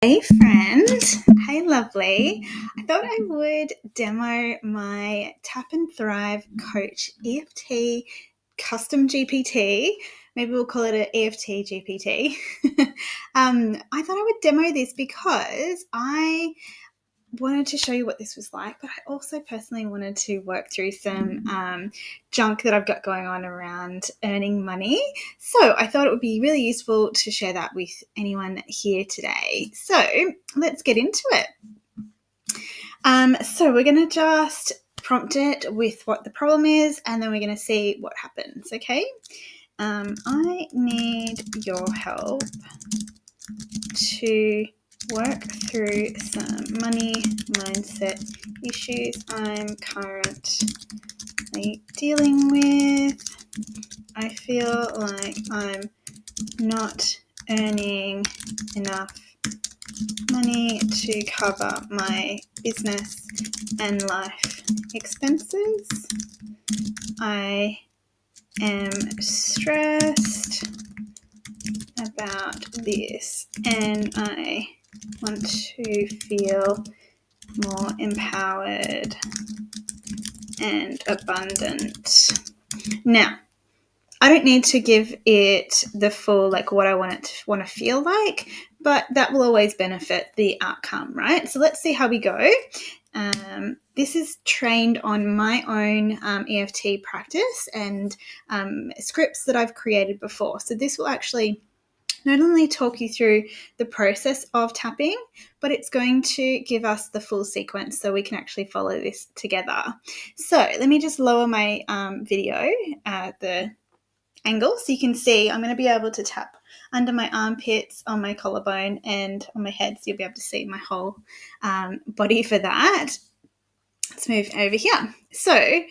Hey friend, hey lovely. I thought I would demo my Tap and Thrive Coach EFT Custom GPT. Maybe we'll call it an EFT GPT. I thought I would demo this because I wanted to show you what this was like, but I also personally wanted to work through some junk that I've got going on around earning money. So I thought it would be really useful to share that with anyone here today. So let's get into it. So we're going to just prompt it with what the problem is, and then we're going to see what happens, okay? I need your help to work through some money mindset issues I'm currently dealing with. I feel like I'm not earning enough money to cover my business and life expenses. I am stressed about this and I want to feel more empowered and abundant. Now, I don't need to give it the full, like what I want it to feel like, but that will always benefit the outcome, right? So let's see how we go. This is trained on my own EFT practice and scripts that I've created before. So this will actually not only talk you through the process of tapping, but it's going to give us the full sequence so we can actually follow this together. So let me just lower my video at the angle so you can see I'm going to be able to tap under my armpits, on my collarbone, and on my head, so you'll be able to see my whole body for that. Let's move over here. So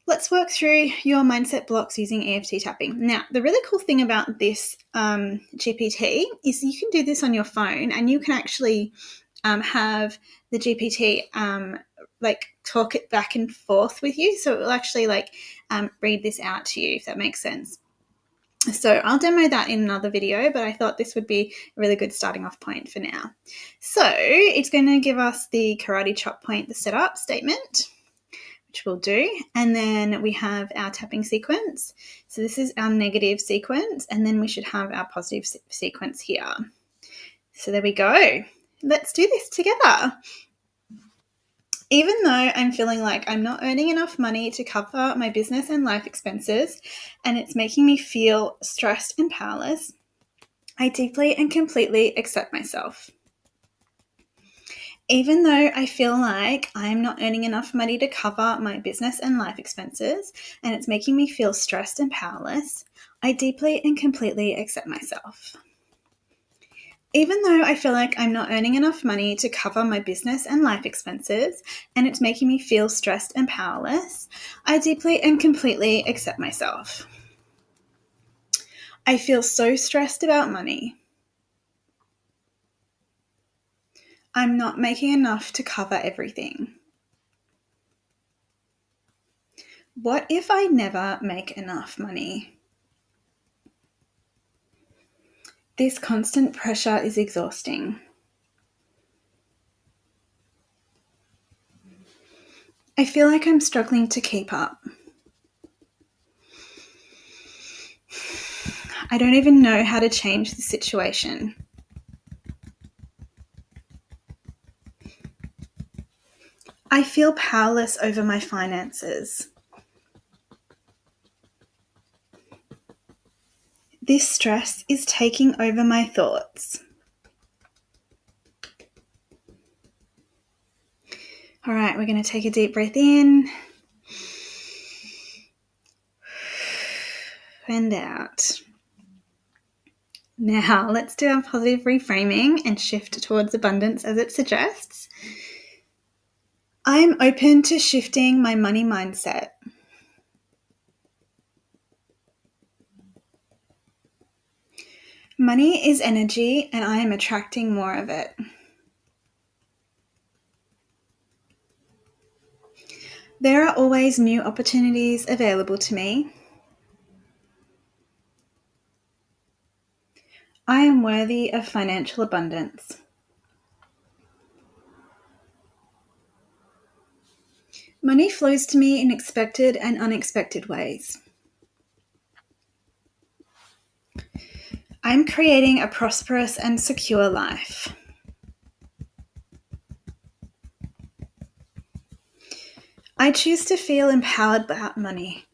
let's work through your mindset blocks using EFT tapping. Now, the really cool thing about this GPT is you can do this on your phone, and you can actually have the GPT talk it back and forth with you. So it will actually read this out to you, if that makes sense. So I'll demo that in another video, but I thought this would be a really good starting off point for now. So it's going to give us the karate chop point, the setup statement, which we'll do. And then we have our tapping sequence. So this is our negative sequence, and then we should have our positive sequence here. So there we go. Let's do this together. Even though I'm feeling like I'm not earning enough money to cover my business and life expenses, and it's making me feel stressed and powerless, I deeply and completely accept myself. Even though I feel like I'm not earning enough money to cover my business and life expenses, and it's making me feel stressed and powerless, I deeply and completely accept myself. Even though I feel like I'm not earning enough money to cover my business and life expenses, and it's making me feel stressed and powerless, I deeply and completely accept myself. I feel so stressed about money. I'm not making enough to cover everything. What if I never make enough money? This constant pressure is exhausting. I feel like I'm struggling to keep up. I don't even know how to change the situation. I feel powerless over my finances. This stress is taking over my thoughts. All right, we're going to take a deep breath in and out. Now, let's do our positive reframing and shift towards abundance as it suggests. I am open to shifting my money mindset. Money is energy, and I am attracting more of it. There are always new opportunities available to me. I am worthy of financial abundance. Money flows to me in expected and unexpected ways. I'm creating a prosperous and secure life. I choose to feel empowered about money.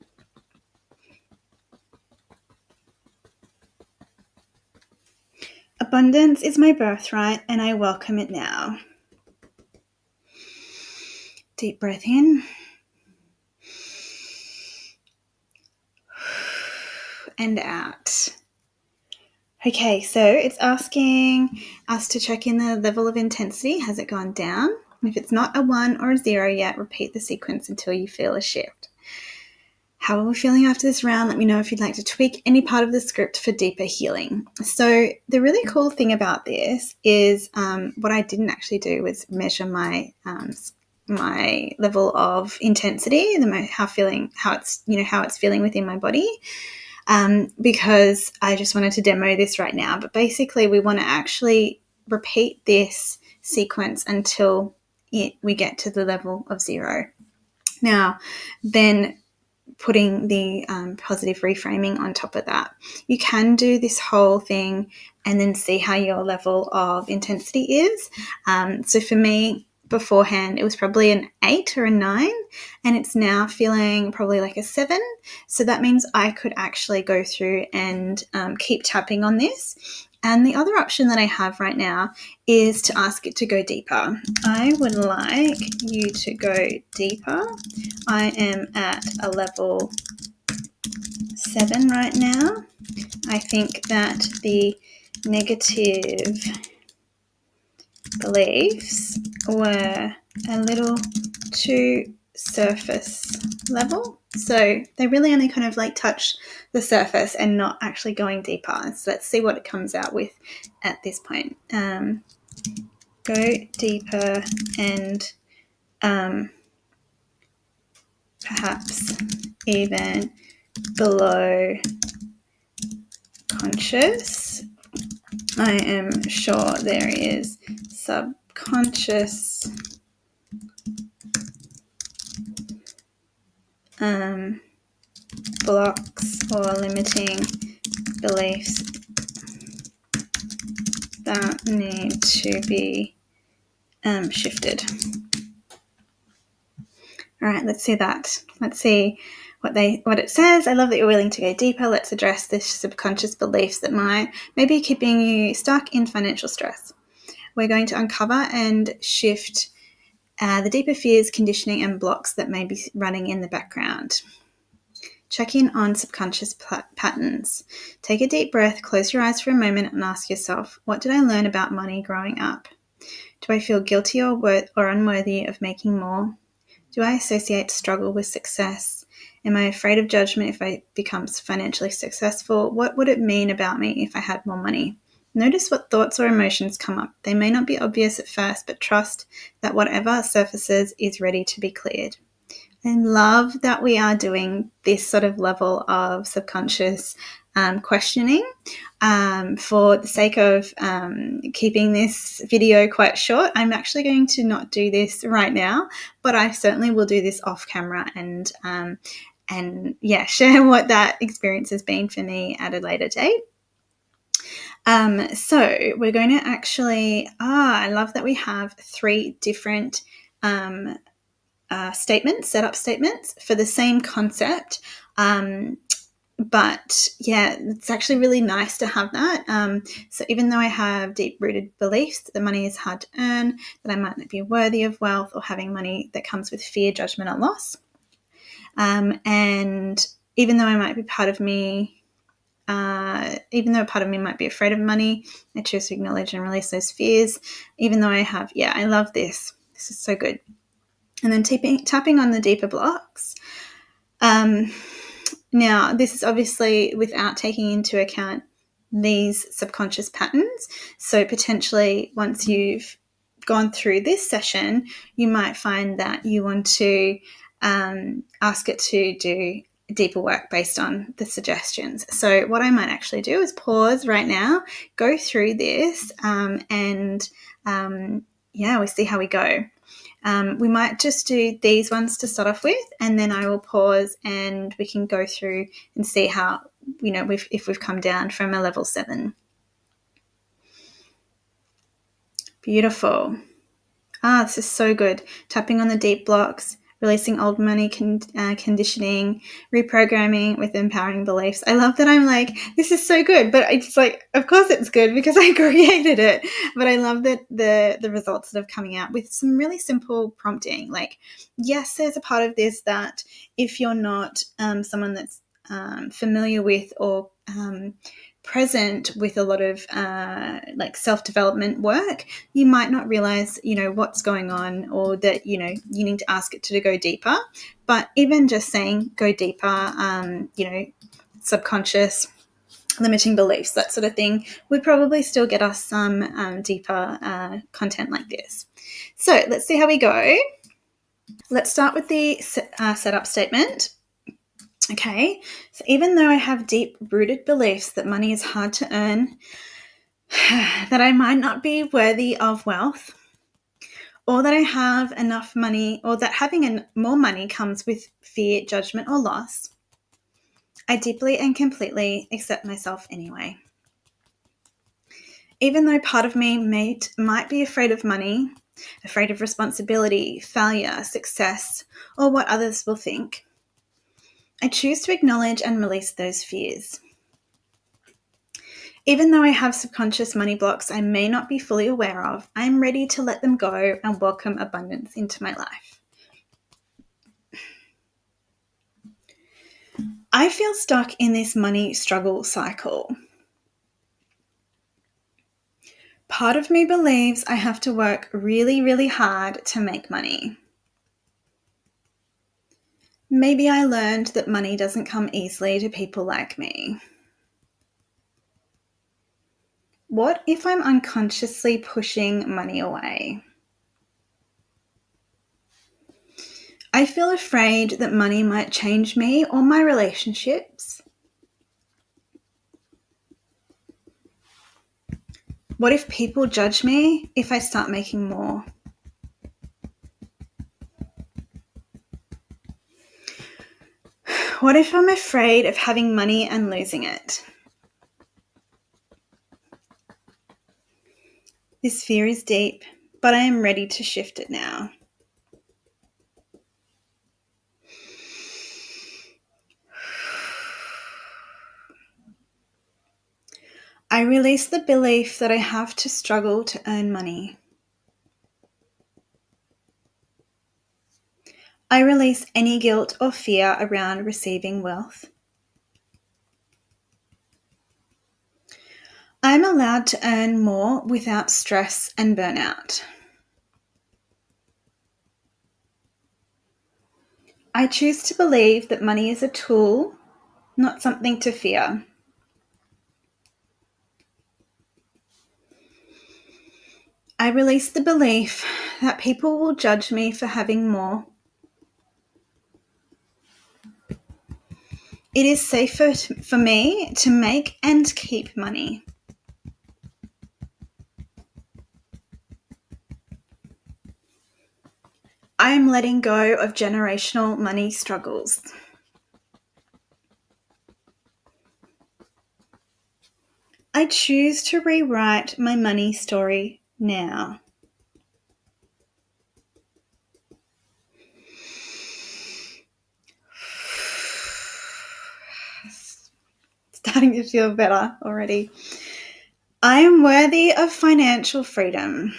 Abundance is my birthright and I welcome it now. Deep breath in. And out. Okay, so it's asking us to check in the level of intensity. Has it gone down? If it's not a 1 or a 0 yet, repeat the sequence until you feel a shift. How are we feeling after this round? Let me know if you'd like to tweak any part of the script for deeper healing. So the really cool thing about this is what I didn't actually do was measure my my level of intensity, how it's feeling within my body. Because I just wanted to demo this right now. But basically, we want to actually repeat this sequence until we get to the level of 0. Now, then putting the positive reframing on top of that. You can do this whole thing and then see how your level of intensity is. So for me, beforehand, it was probably an 8 or a 9, and it's now feeling probably like a 7. So that means I could actually go through and keep tapping on this. And the other option that I have right now is to ask it to go deeper. I would like you to go deeper. I am at a level 7 right now. I think that the negative beliefs were a little too surface level. So they really only kind of like touch the surface and not actually going deeper. So let's see what it comes out with at this point. Go deeper and perhaps even below conscious. I am sure there is subconscious blocks or limiting beliefs that need to be shifted. All right, let's see that. Let's see what it says. I love that you're willing to go deeper. Let's address this subconscious beliefs that might maybe keeping you stuck in financial stress. We're going to uncover and shift the deeper fears, conditioning, and blocks that may be running in the background. Check in on subconscious patterns. Take a deep breath, close your eyes for a moment, and ask yourself, what did I learn about money growing up? Do I feel guilty or unworthy of making more? Do I associate struggle with success? Am I afraid of judgment if I become financially successful? What would it mean about me if I had more money? Notice what thoughts or emotions come up. They may not be obvious at first, but trust that whatever surfaces is ready to be cleared. I love that we are doing this sort of level of subconscious questioning. For the sake of keeping this video quite short, I'm actually going to not do this right now, but I certainly will do this off camera and share what that experience has been for me at a later date. So we're going to actually, I love that we have 3 different setup statements for the same concept. But yeah, it's actually really nice to have that. So even though I have deep-rooted beliefs that money is hard to earn, that I might not be worthy of wealth, or having money that comes with fear, judgment, or loss, and even though even though a part of me might be afraid of money, I choose to acknowledge and release those fears. Even though I love this. This is so good. And then tapping on the deeper blocks. Now, this is obviously without taking into account these subconscious patterns. So potentially once you've gone through this session, you might find that you want to ask it to do deeper work based on the suggestions. So what I might actually do is pause right now, go through this, we see how we go. We might just do these ones to start off with, and then I will pause and we can go through and see how, if we've come down from a level 7. Beautiful. This is so good. Tapping on the deep blocks, releasing old money conditioning, reprogramming with empowering beliefs. I love that I'm like, this is so good, but it's like, of course it's good because I created it. But I love that the results that are coming out with some really simple prompting. Like, yes, there's a part of this that if you're not someone that's familiar with or present with a lot of like self-development work, you might not realize, what's going on, or that, you need to ask it to go deeper. But even just saying go deeper, subconscious, limiting beliefs, that sort of thing, would probably still get us some deeper content like this. So let's see how we go. Let's start with the setup statement. Okay, so even though I have deep-rooted beliefs that money is hard to earn, that I might not be worthy of wealth, or that I have enough money, or that having more money comes with fear, judgment, or loss, I deeply and completely accept myself anyway. Even though part of me might be afraid of money, afraid of responsibility, failure, success, or what others will think, I choose to acknowledge and release those fears. Even though I have subconscious money blocks I may not be fully aware of, I am ready to let them go and welcome abundance into my life. I feel stuck in this money struggle cycle. Part of me believes I have to work really, really hard to make money. Maybe I learned that money doesn't come easily to people like me. What if I'm unconsciously pushing money away? I feel afraid that money might change me or my relationships. What if people judge me if I start making more? What if I'm afraid of having money and losing it? This fear is deep, but I am ready to shift it now. I release the belief that I have to struggle to earn money. I release any guilt or fear around receiving wealth. I am allowed to earn more without stress and burnout. I choose to believe that money is a tool, not something to fear. I release the belief that people will judge me for having more. It is safer for me to make and keep money. I am letting go of generational money struggles. I choose to rewrite my money story now. Starting to feel better already. I am worthy of financial freedom.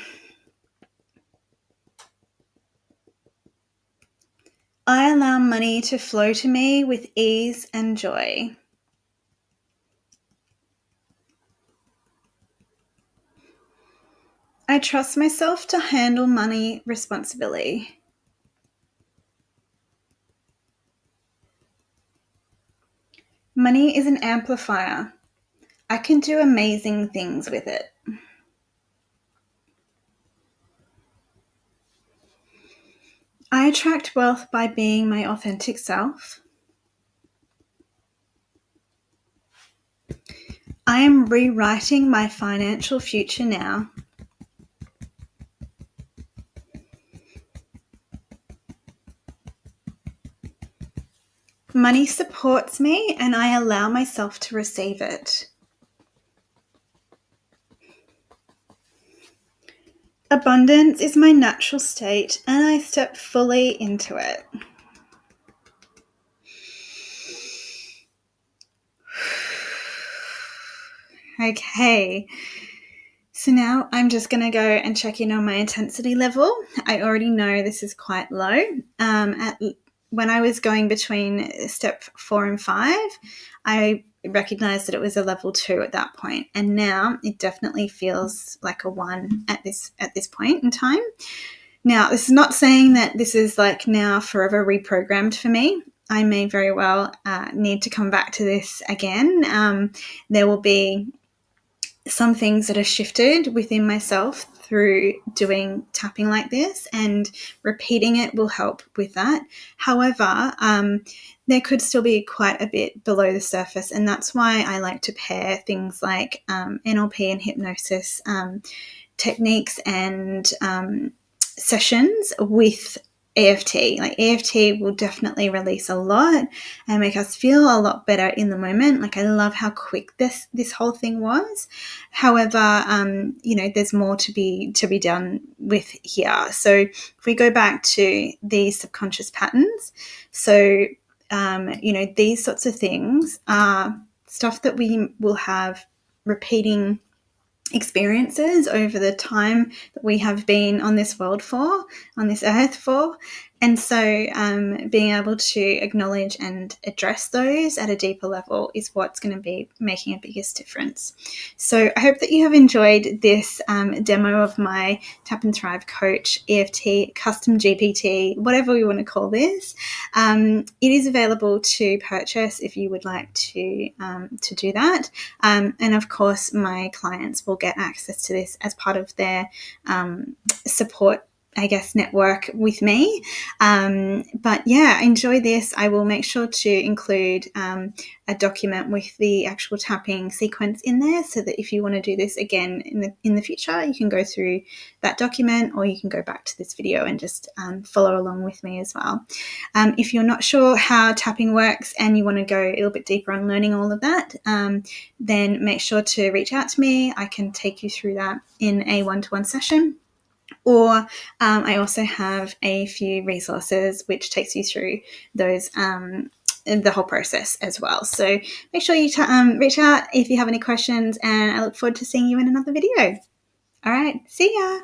I allow money to flow to me with ease and joy. I trust myself to handle money responsibly. Money is an amplifier. I can do amazing things with it. I attract wealth by being my authentic self. I am rewriting my financial future now. Money supports me and I allow myself to receive it. Abundance is my natural state and I step fully into it. Okay, so now I'm just going to go and check in on my intensity level. I already know this is quite low. When I was going between step 4 and 5, I recognized that it was a level 2 at that point, and now it definitely feels like a 1 at this point in time. Now, this is not saying that this is like now forever reprogrammed for me. I may very well need to come back to this again. There will be some things that are shifted within myself through doing tapping like this, and repeating it will help with that. However, there could still be quite a bit below the surface, and that's why I like to pair things like NLP and hypnosis techniques and sessions with EFT. Like EFT will definitely release a lot and make us feel a lot better in the moment. Like I love how quick this whole thing was. However, there's more to be done with here. So if we go back to these subconscious patterns, so these sorts of things are stuff that we will have repeating experiences over the time that we have been on this world for, on this earth for. And so being able to acknowledge and address those at a deeper level is what's going to be making a biggest difference. So I hope that you have enjoyed this demo of my Tap and Thrive Coach, EFT, CustomGPT, whatever we want to call this. It is available to purchase if you would like to do that. And of course, my clients will get access to this as part of their support, I guess, network with me. But yeah, enjoy this. I will make sure to include a document with the actual tapping sequence in there, so that if you want to do this again in the future, you can go through that document, or you can go back to this video and just follow along with me as well. If you're not sure how tapping works and you want to go a little bit deeper on learning all of that, then make sure to reach out to me. I can take you through that in a one-to-one session. Or I also have a few resources which takes you through those the whole process as well. So make sure you reach out if you have any questions, and I look forward to seeing you in another video. All right, see ya.